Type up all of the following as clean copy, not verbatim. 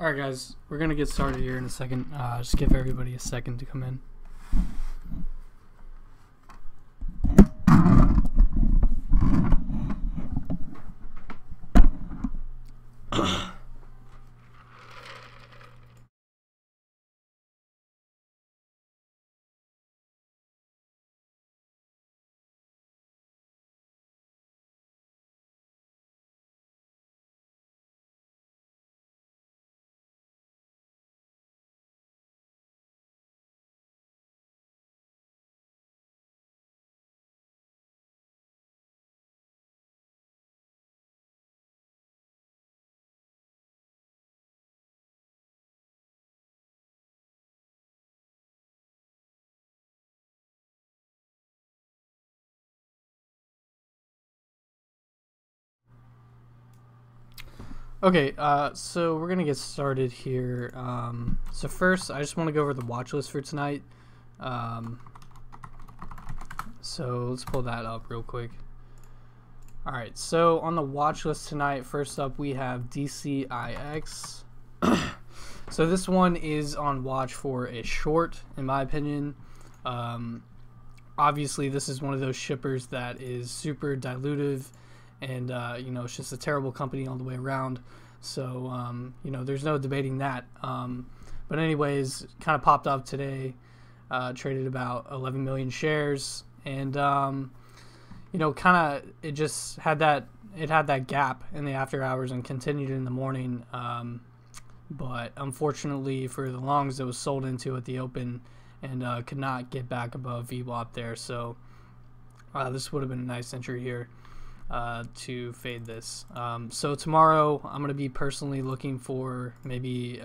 Alright guys, we're gonna get started here in a second. Just give everybody a second to come in. Okay, so we're gonna get started here. So first, I just want to go over the watch list for tonight. So let's pull that up real quick. Alright, so on the watch list tonight, first up we have DCIX. So this one is on watch for a short, in my opinion. Obviously, this is one of those shippers that is super dilutive, and it's just a terrible company all the way around. So there's no debating that. But anyways, kind of popped up today, traded about 11 million shares, and it just had that gap in the after hours and continued in the morning. But unfortunately for the longs, it was sold into at the open and could not get back above VWAP there. So this would have been a nice entry here to fade this. So tomorrow I'm going to be personally looking for maybe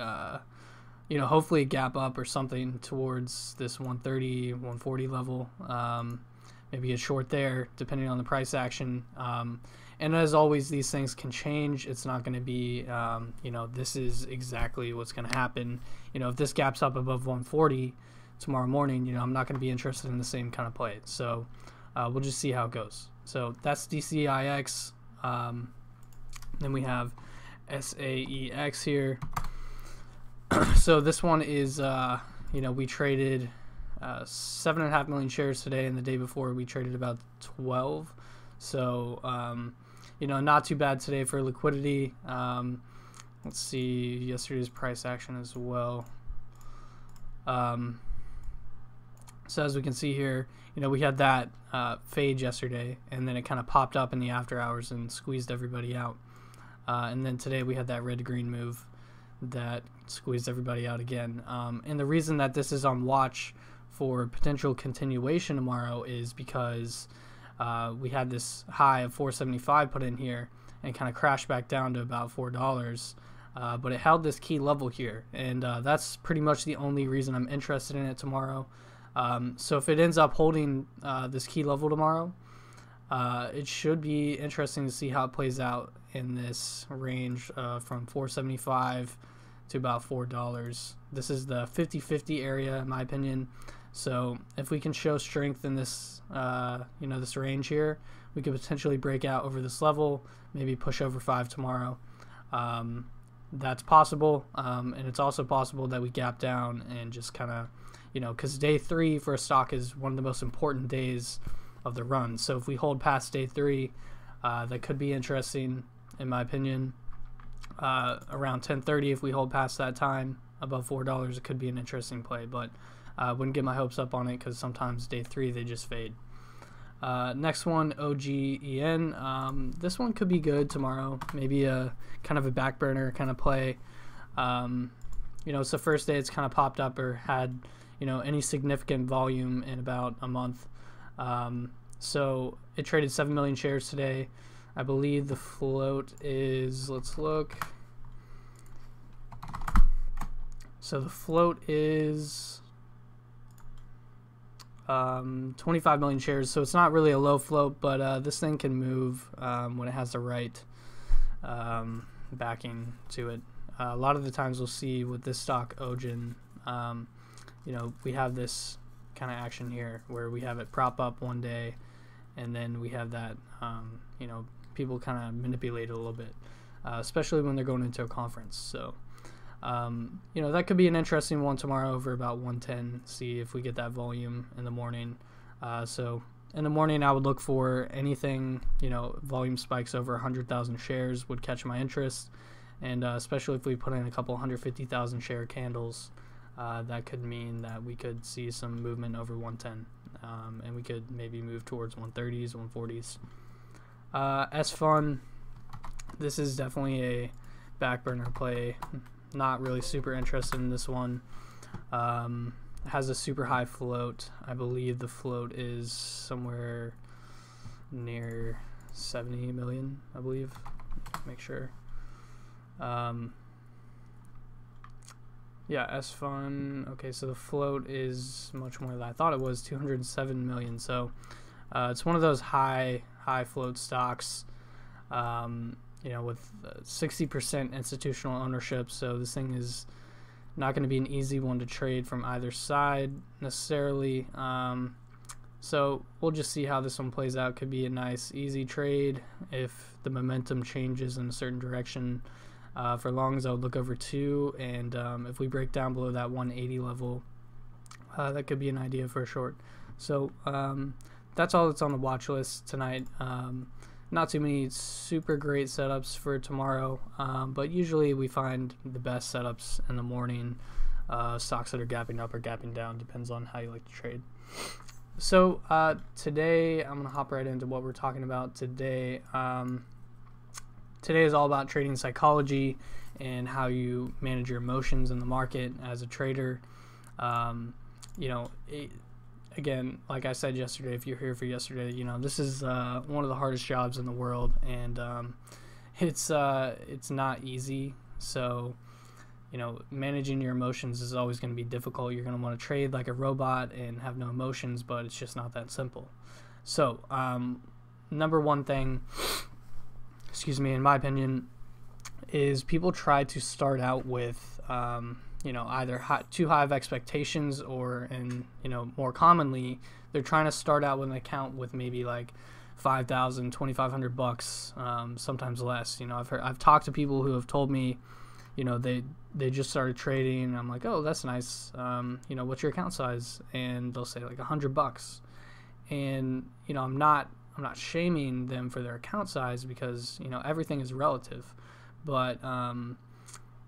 hopefully a gap up or something towards this 130 140 level, maybe a short there depending on the price action. And as always, these things can change. It's not going to be this is exactly what's going to happen. If this gaps up above 140 tomorrow morning, I'm not going to be interested in the same kind of play. So we'll just see how it goes. So that's DCIX. Then we have SAEX here. So this one is, we traded 7.5 million shares today, and the day before we traded about 12. So, not too bad today for liquidity. Let's see yesterday's price action as well. So as we can see here, we had that fade yesterday, and then it kind of popped up in the after hours and squeezed everybody out. And then today we had that red to green move that squeezed everybody out again. And the reason that this is on watch for potential continuation tomorrow is because we had this high of 475 put in here and kind of crashed back down to about $4. But it held this key level here, and that's pretty much the only reason I'm interested in it tomorrow. So if it ends up holding this key level tomorrow, it should be interesting to see how it plays out in this range from 475 to about $4. This is the 50-50 area, in my opinion. So if we can show strength in this, this range here, we could potentially break out over this level, maybe push over 5 tomorrow. That's possible, and it's also possible that we gap down and just kind of, because day 3 for a stock is one of the most important days of the run. So if we hold past day 3, that could be interesting, in my opinion. Around 10:30, if we hold past that time above $4, it could be an interesting play, but I wouldn't get my hopes up on it because sometimes day 3 they just fade. Next one, OGEN. This one could be good tomorrow, maybe a kind of a back burner kind of play. It's the first day it's kind of popped up or had any significant volume in about a month. So it traded 7 million shares today. I believe the float is, let's look. So the float is 25 million shares, so it's not really a low float, but this thing can move when it has the right backing to it. A lot of the times we'll see with this stock OGEN, we have this kind of action here where we have it prop up one day, and then we have that people kind of manipulate it a little bit, especially when they're going into a conference. So That could be an interesting one tomorrow over about 110. See if we get that volume in the morning. So in the morning, I would look for anything, volume spikes over 100,000 shares would catch my interest. And especially if we put in a couple 150,000 share candles, that could mean that we could see some movement over 110. And we could maybe move towards 130s, 140s. S-Fun, this is definitely a back burner play. Not really super interested in this one. Has a super high float. I believe the float is somewhere near 70 million, I believe. Make sure. Yeah, S-Fun. Okay, so the float is much more than I thought it was, 207 million. So it's one of those high float stocks. With 60% institutional ownership, so this thing is not going to be an easy one to trade from either side necessarily. So we'll just see how this one plays out. Could be a nice, easy trade if the momentum changes in a certain direction. For longs, I would look over 2, and if we break down below that 180 level, that could be an idea for a short. So that's all that's on the watch list tonight. Not too many super great setups for tomorrow, but usually we find the best setups in the morning. Stocks that are gapping up or gapping down, depends on how you like to trade. So today I'm going to hop right into what we're talking about today. Today is all about trading psychology and how you manage your emotions in the market as a trader. Again, like I said yesterday, if you're here for yesterday, this is one of the hardest jobs in the world, and it's not easy. So, managing your emotions is always going to be difficult. You're going to want to trade like a robot and have no emotions, but it's just not that simple. So, number one thing, in my opinion, is people try to start out with either too high of expectations, or, and more commonly, they're trying to start out with an account with maybe like $5,000, $2,500, sometimes less. I've talked to people who have told me, they just started trading, and I'm like, oh, that's nice. What's your account size? And they'll say like $100. And I'm not shaming them for their account size, because everything is relative, but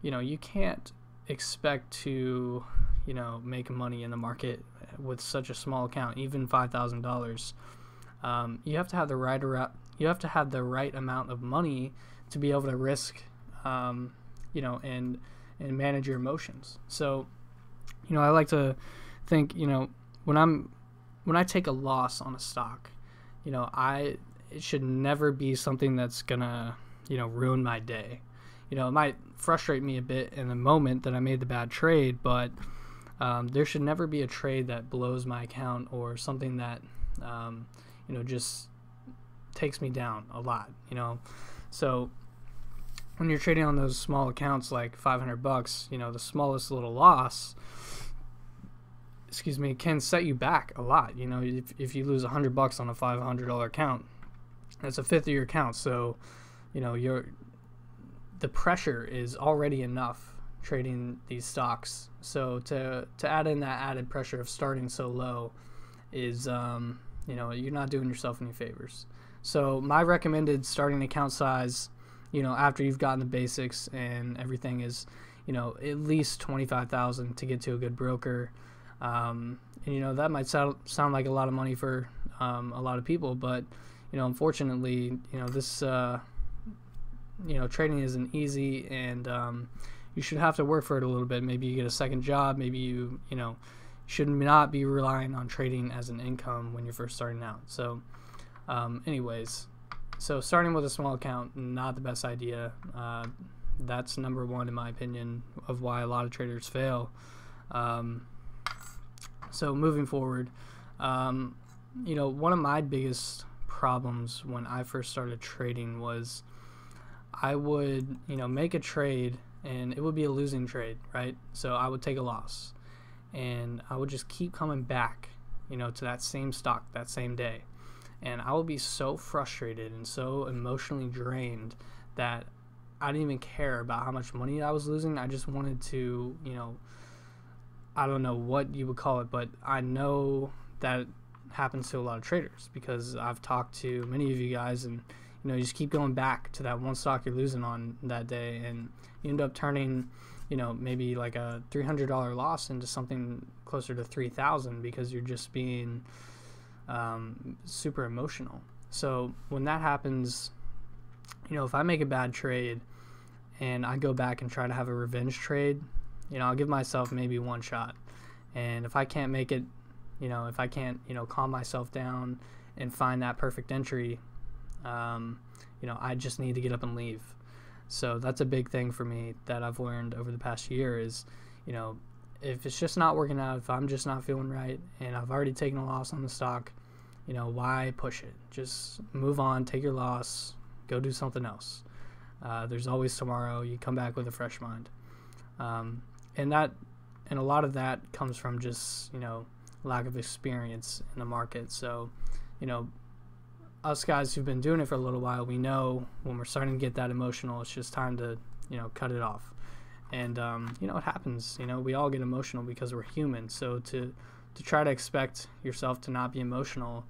you can't expect to make money in the market with such a small account, even $5,000. You have to have the right amount of money to be able to risk, and manage your emotions. So I like to think, when I take a loss on a stock, it should never be something that's gonna ruin my day. It might frustrate me a bit in the moment that I made the bad trade, but there should never be a trade that blows my account, or something that just takes me down a lot. So when you're trading on those small accounts like $500, the smallest little loss, can set you back a lot. If you lose $100 on a $500 account, that's a fifth of your account. So the pressure is already enough trading these stocks. So to add in that added pressure of starting so low is, you're not doing yourself any favors. So my recommended starting account size, after you've gotten the basics and everything, is, at least 25,000 to get to a good broker. And that might sound like a lot of money for a lot of people, but unfortunately, this trading isn't easy, and you should have to work for it a little bit. Maybe you get a second job. Maybe you should not be relying on trading as an income when you're first starting out. So so starting with a small account, not the best idea. That's number one in my opinion of why a lot of traders fail. So moving forward, one of my biggest problems when I first started trading was I would, make a trade, and it would be a losing trade, right? So I would take a loss, and I would just keep coming back, to that same stock that same day. And I would be so frustrated and so emotionally drained that I didn't even care about how much money I was losing. I just wanted to, I don't know what you would call it, but I know that happens to a lot of traders because I've talked to many of you guys, and you just keep going back to that one stock you're losing on that day, and you end up turning maybe like a $300 loss into something closer to 3,000 because you're just being super emotional. So when that happens, if I make a bad trade and I go back and try to have a revenge trade, I'll give myself maybe one shot. And if I can't make it, if I can't, calm myself down and find that perfect entry, I just need to get up and leave. So that's a big thing for me that I've learned over the past year is, if it's just not working out, if I'm just not feeling right and I've already taken a loss on the stock, why push it? Just move on, take your loss, go do something else. There's always tomorrow. You come back with a fresh mind. And a lot of that comes from just, lack of experience in the market. So, us guys who've been doing it for a little while, we know when we're starting to get that emotional, it's just time to, cut it off. And, it happens. We all get emotional because we're human. So to try to expect yourself to not be emotional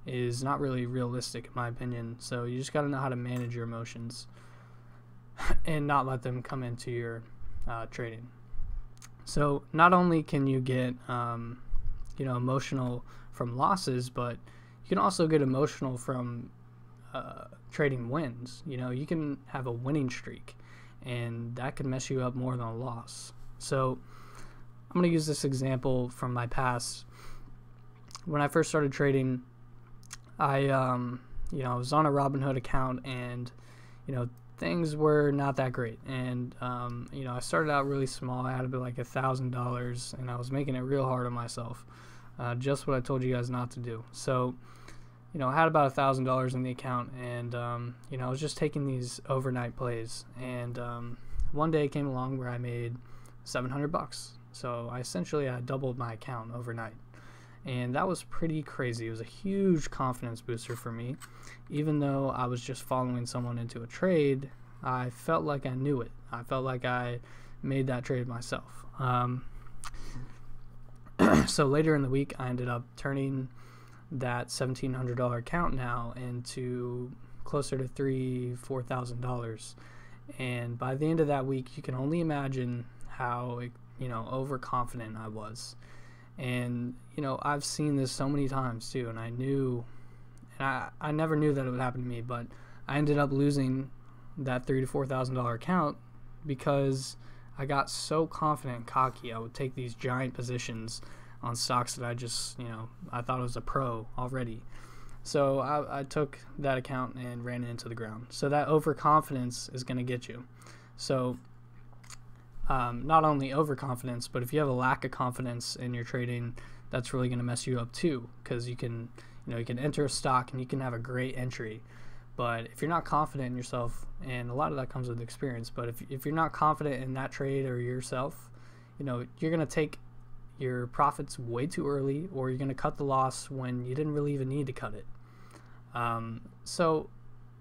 is not really realistic, in my opinion. So you just got to know how to manage your emotions and not let them come into your trading. So not only can you get, emotional from losses, but you can also get emotional from trading wins. You can have a winning streak, and that can mess you up more than a loss. So I'm going to use this example from my past. When I first started trading, I was on a Robinhood account, and, things were not that great. And, I started out really small. I had to be like $1,000, and I was making it real hard on myself. Just what I told you guys not to do. So, I had about $1,000 in the account, and, I was just taking these overnight plays. And one day came along where I made $700. So I essentially had doubled my account overnight. And that was pretty crazy. It was a huge confidence booster for me. Even though I was just following someone into a trade, I felt like I knew it. I felt like I made that trade myself. So later in the week, I ended up turning that $1,700 account now into closer to $3,000-$4,000. And by the end of that week, you can only imagine how, overconfident I was. And, I've seen this so many times too, and I never knew that it would happen to me, but I ended up losing that $3,000 to $4,000 account because I got so confident and cocky. I would take these giant positions on stocks that I just, I thought I was a pro already. So I took that account and ran it into the ground. So that overconfidence is going to get you. So not only overconfidence, but if you have a lack of confidence in your trading, that's really going to mess you up too, because you can enter a stock and you can have a great entry, but if you're not confident in yourself, and a lot of that comes with experience, but if you're not confident in that trade or yourself, you're going to take your profits way too early, or you're going to cut the loss when you didn't really even need to cut it. So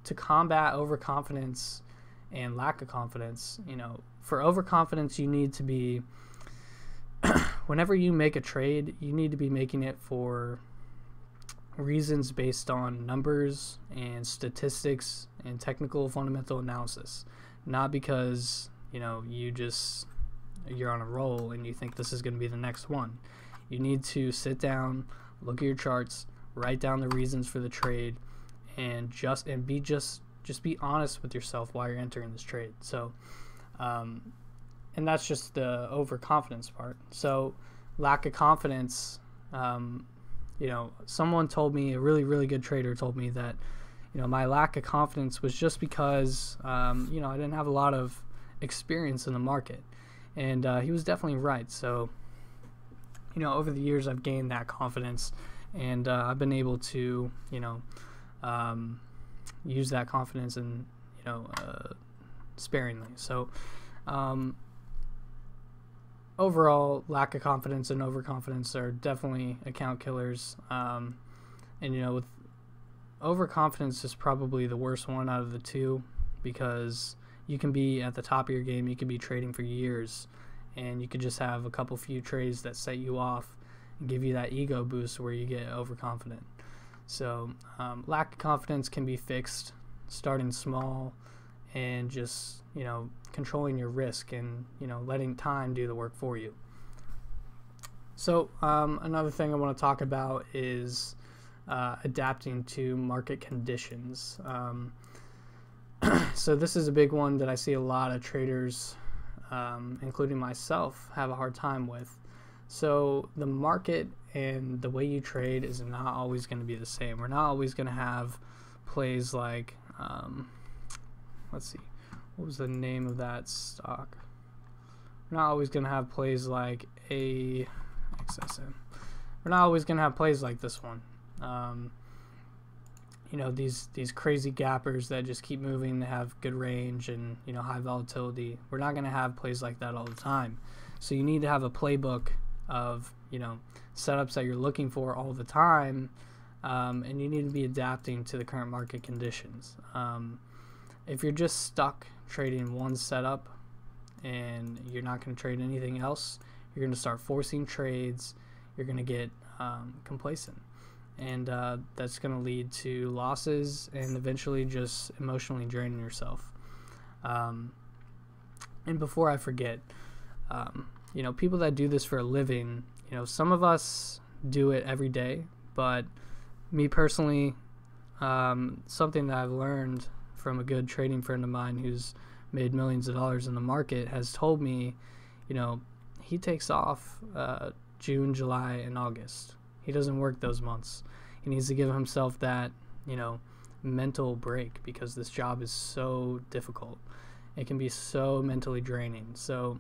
to combat overconfidence and lack of confidence, for overconfidence, you need to be, whenever you make a trade, you need to be making it for reasons based on numbers and statistics and technical fundamental analysis, not because, you're on a roll and you think this is going to be the next one. You need to sit down, look at your charts, write down the reasons for the trade, and be honest with yourself while you're entering this trade. So, and that's just the overconfidence part. So lack of confidence, someone told me, a really, really good trader told me that, my lack of confidence was just because, I didn't have a lot of experience in the market. And he was definitely right. So, over the years, I've gained that confidence, and I've been able to, use that confidence and, sparingly. So, overall, lack of confidence and overconfidence are definitely account killers. And, with overconfidence is probably the worst one out of the two, because, you can be at the top of your game, you could be trading for years, and you could just have a couple few trades that set you off and give you that ego boost where you get overconfident. So lack of confidence can be fixed starting small and just, controlling your risk and, letting time do the work for you. So another thing I want to talk about is adapting to market conditions. So this is a big one that I see a lot of traders, including myself, have a hard time with. So the market and the way you trade is not always going to be the same. We're not always going to have plays like, let's see, what was the name of that stock? We're not always going to have plays like AXSM. We're not always going to have plays like this one. These crazy gappers that just keep moving, they have good range and, high volatility. We're not going to have plays like that all the time. So you need to have a playbook of, setups that you're looking for all the time, and you need to be adapting to the current market conditions. If you're just stuck trading one setup and you're not going to trade anything else, you're going to start forcing trades, you're going to get complacent. And that's going to lead to losses and eventually just emotionally draining yourself. And before I forget, people that do this for a living, some of us do it every day, but me personally, something that I've learned from a good trading friend of mine who's made millions of dollars in the market has told me, he takes off June, July, and August. He doesn't work those months. He needs to give himself that, mental break because this job is so difficult. It can be so mentally draining. So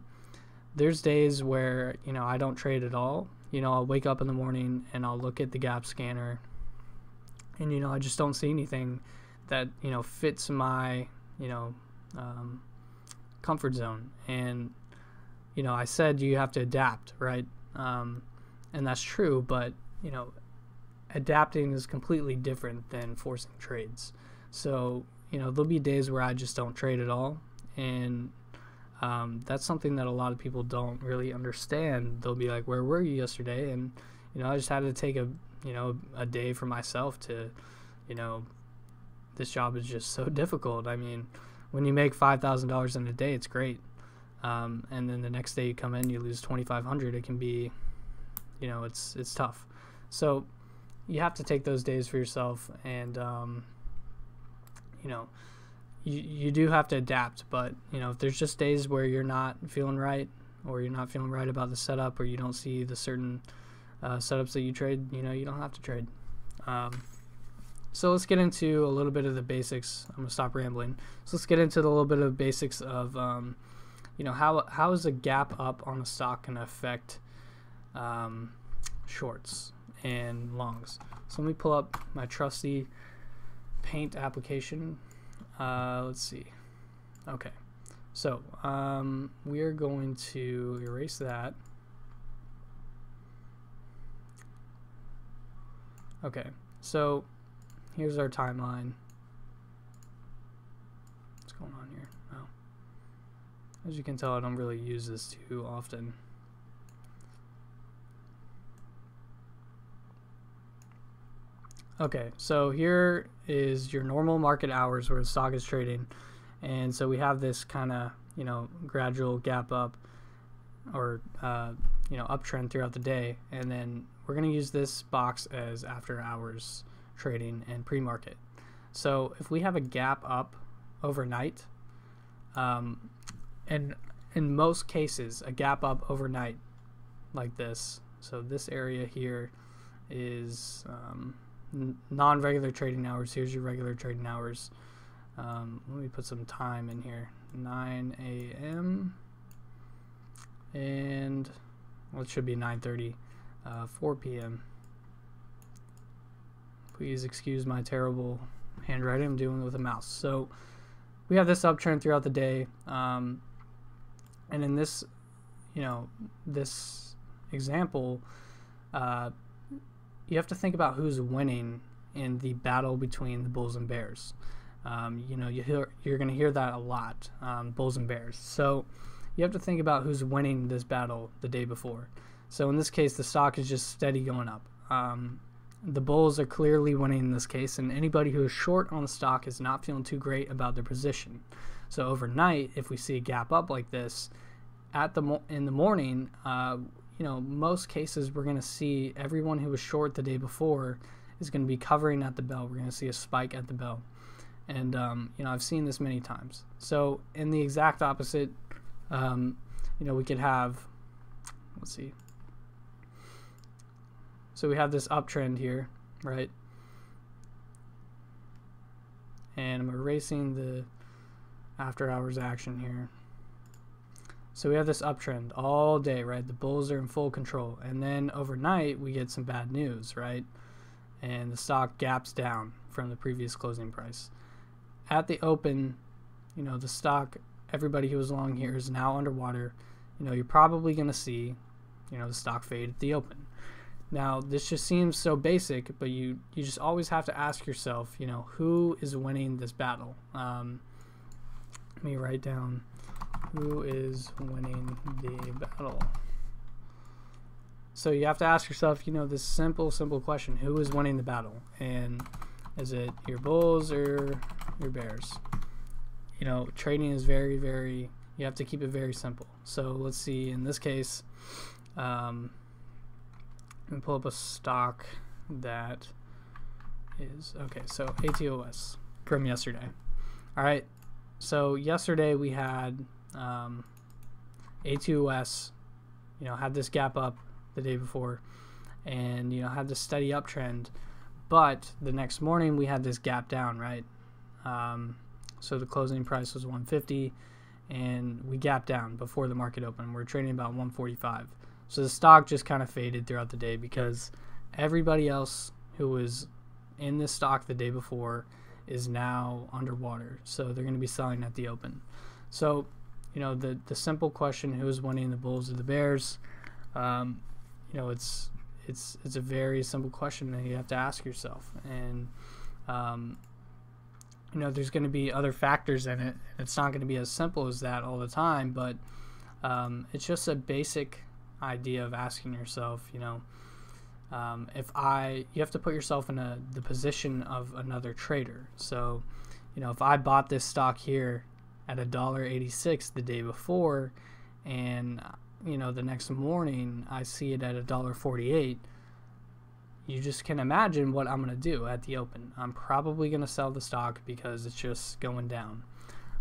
there's days where, I don't trade at all. I'll wake up in the morning and I'll look at the gap scanner and, I just don't see anything that, fits my, comfort zone. And, I said you have to adapt, right? And that's true, but, adapting is completely different than forcing trades. So, there'll be days where I just don't trade at all. And that's something that a lot of people don't really understand. They'll be like, where were you yesterday? And, I just had to take a day for myself to, this job is just so difficult. I mean, when you make $5,000 in a day, it's great. And then the next day you come in, you lose $2,500. It can be, it's tough. So you have to take those days for yourself, and you do have to adapt. But if there's just days where you're not feeling right, or you're not feeling right about the setup, or you don't see the certain setups that you trade, you don't have to trade. So let's get into a little bit of the basics. I'm gonna stop rambling. So let's get into the little bit of basics of how is a gap up on a stock going to affect shorts and longs. So let me pull up my trusty Paint application. Let's see. Okay, so we are going to erase that. Okay, so here's our timeline. What's going on here? Oh, as you can tell, I don't really use this too often. Okay, so here is your normal market hours where the stock is trading, and so we have this kind of gradual gap up or uptrend throughout the day, and then we're going to use this box as after hours trading and pre-market. So if we have a gap up overnight, and in most cases a gap up overnight like this, so this area here is non-regular trading hours. Here's your regular trading hours. Let me put some time in here. 9 a.m. and well, it should be 9:30, 4 p.m. Please excuse my terrible handwriting. I'm doing it with a mouse. So we have this uptrend throughout the day, and in this, this example, you have to think about who's winning in the battle between the bulls and bears. You know, you're going to hear that a lot, bulls and bears. So you have to think about who's winning this battle the day before. So in this case, the stock is just steady going up. The bulls are clearly winning in this case, and anybody who is short on the stock is not feeling too great about their position. So overnight, if we see a gap up like this in the morning, you know, most cases we're going to see everyone who was short the day before is going to be covering at the bell. We're going to see a spike at the bell. And, you know, I've seen this many times. So in the exact opposite, you know, we could have, let's see. So we have this uptrend here, right? And I'm erasing the after hours action here. So we have this uptrend all day, right? The bulls are in full control. And then overnight, we get some bad news, right? And the stock gaps down from the previous closing price. At the open, you know, the stock, everybody who was long here is now underwater. You know, you're probably going to see, you know, the stock fade at the open. Now, this just seems so basic, but you just always have to ask yourself, you know, who is winning this battle? Let me write down who is winning the battle. So you have to ask yourself, you know, this simple question: who is winning the battle? And is it your bulls or your bears? You know, trading is very, very, you have to keep it very simple. So let's see, in this case, let me pull up a stock that is, okay, so ATOS from yesterday. All right, so yesterday we had ATOS, you know, had this gap up the day before and, you know, had this steady uptrend, but the next morning we had this gap down, right? So the closing price was 150 and we gapped down before the market opened. We're trading about 145. So the stock just kind of faded throughout the day because everybody else who was in this stock the day before is now underwater. So they're going to be selling at the open. So, you know, the simple question, who is winning, the bulls or the bears? You know, it's a very simple question that you have to ask yourself. And, you know, there's going to be other factors in it. It's not going to be as simple as that all the time, but it's just a basic idea of asking yourself, you know, you have to put yourself in the position of another trader. So, you know, if I bought this stock here at $1.86 the day before, and, you know, the next morning I see it at $1.48, you just can imagine what I'm going to do at the open. I'm probably going to sell the stock because it's just going down.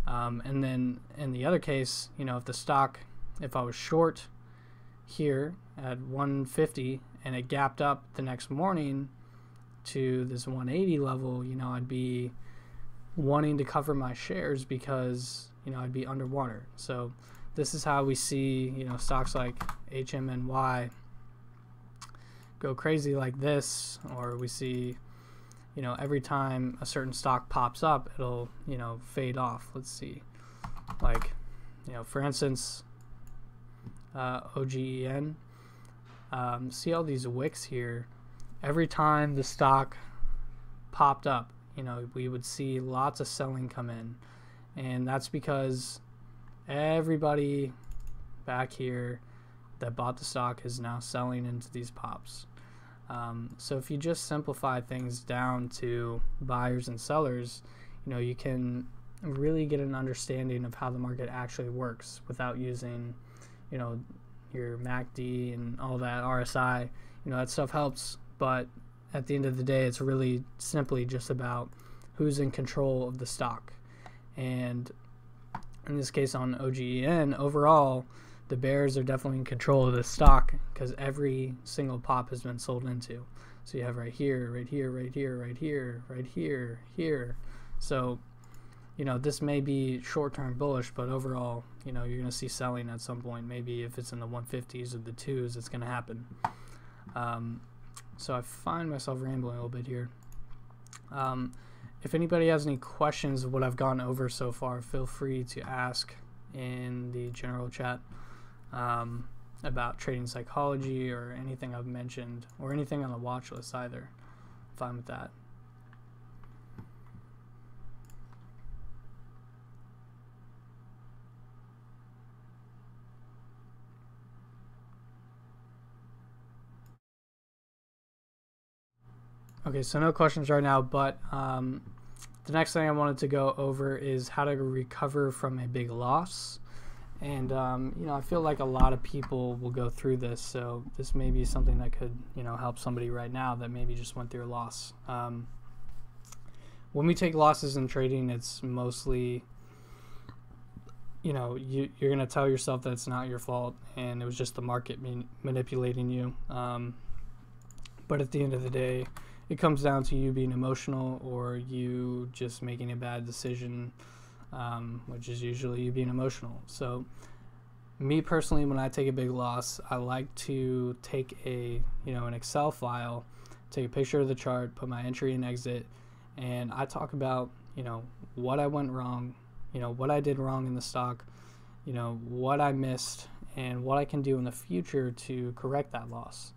And then in the other case, you know, if I was short here at 150 and it gapped up the next morning to this 180 level, you know, I'd be wanting to cover my shares because, you know, I'd be underwater. So this is how we see, you know, stocks like HMNY go crazy like this, or we see, you know, every time a certain stock pops up, it'll, you know, fade off. Let's see, like, you know, for instance, OGEN, see all these wicks here. Every time the stock popped up, you know, we would see lots of selling come in, and that's because everybody back here that bought the stock is now selling into these pops. So if you just simplify things down to buyers and sellers, you know, you can really get an understanding of how the market actually works without using, you know, your MACD and all that, RSI. You know, that stuff helps, but at the end of the day, it's really simply just about who's in control of the stock. And in this case on OGEN, overall, the bears are definitely in control of the stock because every single pop has been sold into. So you have right here, right here, right here, right here, right here, here. So, you know, this may be short-term bullish, but overall, you know, you're going to see selling at some point. Maybe if it's in the 150s or the 2s, it's going to happen. So I find myself rambling a little bit here. If anybody has any questions of what I've gone over so far, feel free to ask in the general chat about trading psychology or anything I've mentioned or anything on the watch list either. I'm fine with that. Okay, so no questions right now, but the next thing I wanted to go over is how to recover from a big loss. And, I feel like a lot of people will go through this, so this may be something that could, help somebody right now that maybe just went through a loss. When we take losses in trading, it's mostly, you're going to tell yourself that it's not your fault and it was just the market manipulating you. But at the end of the day, it comes down to you being emotional or you just making a bad decision, which is usually you being emotional. So me personally, when I take a big loss, I like to take an Excel file, take a picture of the chart, put my entry and exit, and I talk about, what I went wrong, what I did wrong in the stock, what I missed, and what I can do in the future to correct that loss.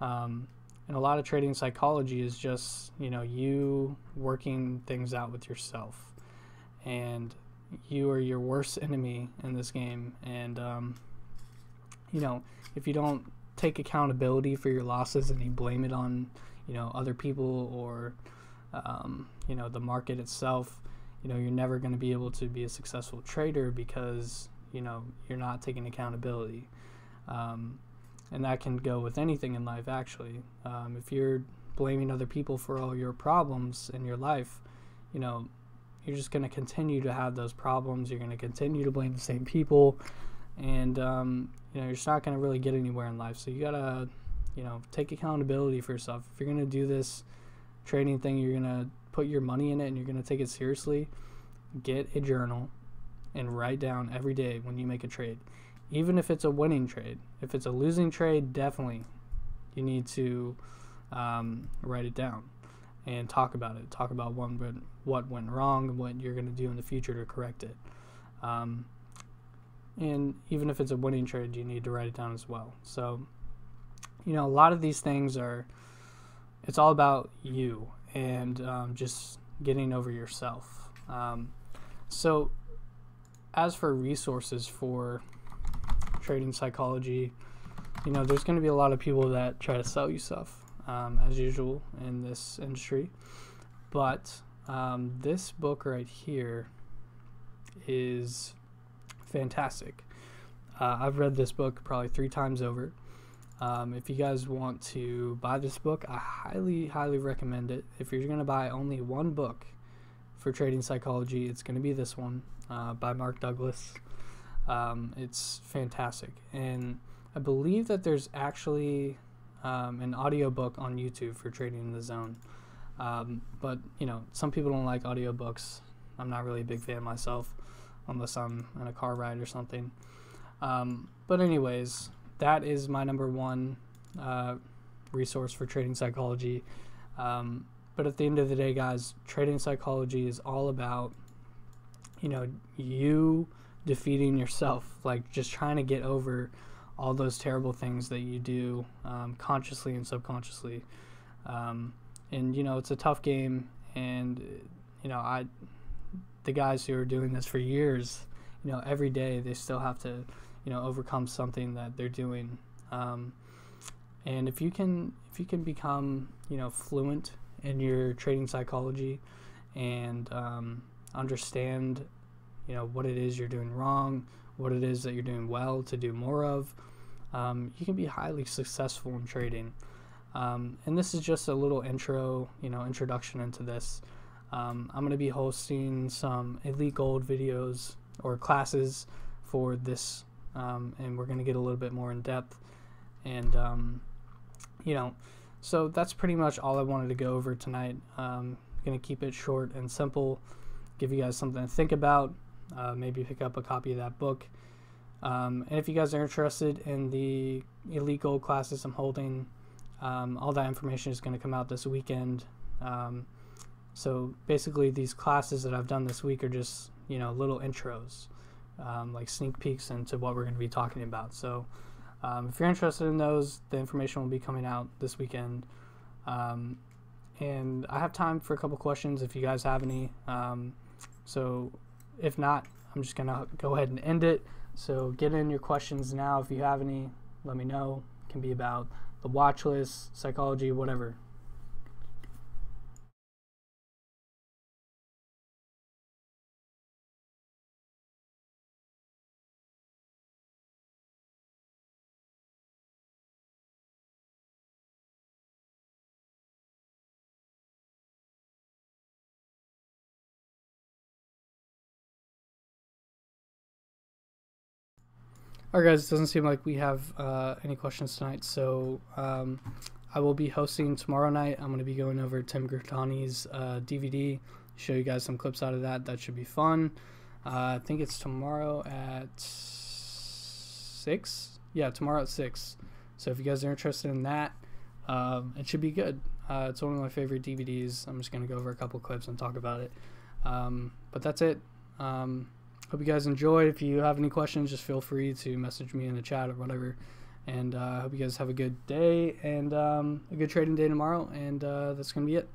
And a lot of trading psychology is just, you working things out with yourself. And you are your worst enemy in this game. And, if you don't take accountability for your losses and you blame it on, other people or, the market itself, you're never going to be able to be a successful trader because, you're not taking accountability. And that can go with anything in life, actually. If you're blaming other people for all your problems in your life, you're just going to continue to have those problems. You're going to continue to blame the same people. And, you're just not going to really get anywhere in life. So you got to, take accountability for yourself. If you're going to do this trading thing, you're going to put your money in it and you're going to take it seriously, get a journal and write down every day when you make a trade. Even if it's a winning trade. If it's a losing trade, definitely you need to write it down and talk about it. Talk about what went wrong and what you're going to do in the future to correct it. And even if it's a winning trade, you need to write it down as well. So, a lot of these things it's all about you and just getting over yourself. So as for resources for trading psychology, there's going to be a lot of people that try to sell you stuff, as usual in this industry. But this book right here is fantastic. I've read this book probably 3 times over. If you guys want to buy this book, I highly, highly recommend it. If you're going to buy only one book for trading psychology, it's going to be this one by Mark Douglas. It's fantastic, and I believe that there's actually an audiobook on YouTube for Trading in the Zone. But some people don't like audiobooks. I'm not really a big fan myself, unless I'm in a car ride or something. But anyways, that is my number one resource for trading psychology. But at the end of the day, guys, trading psychology is all about you defeating yourself, like just trying to get over all those terrible things that you do consciously and subconsciously. And it's a tough game, and the guys who are doing this for years, every day they still have to overcome something that they're doing. And if you can become fluent in your trading psychology and understand what it is you're doing wrong, what it is that you're doing well to do more of, you can be highly successful in trading. And this is just a little introduction into this. I'm going to be hosting some Elite Gold videos or classes for this, and we're going to get a little bit more in depth. And, so that's pretty much all I wanted to go over tonight. I'm going to keep it short and simple, give you guys something to think about. Maybe pick up a copy of that book. And if you guys are interested in the Elite Gold classes I'm holding, all that information is going to come out this weekend. So basically these classes that I've done this week are just, little intros, like sneak peeks into what we're going to be talking about. So if you're interested in those, the information will be coming out this weekend. And I have time for a couple questions if you guys have any. So if not, I'm just going to go ahead and end it. So get in your questions now. If you have any, let me know. It can be about the watch list, psychology, whatever. All right, guys. It doesn't seem like we have any questions tonight, so I will be hosting tomorrow night. I'm going to be going over Tim Grittani's DVD, show you guys some clips out of that. That should be fun. I think it's tomorrow at 6. Yeah, tomorrow at 6. So if you guys are interested in that, it should be good. It's one of my favorite DVDs. I'm just going to go over a couple clips and talk about it. But that's it. Hope you guys enjoyed. If you have any questions, just feel free to message me in the chat or whatever. And I hope you guys have a good day and a good trading day tomorrow. And that's going to be it.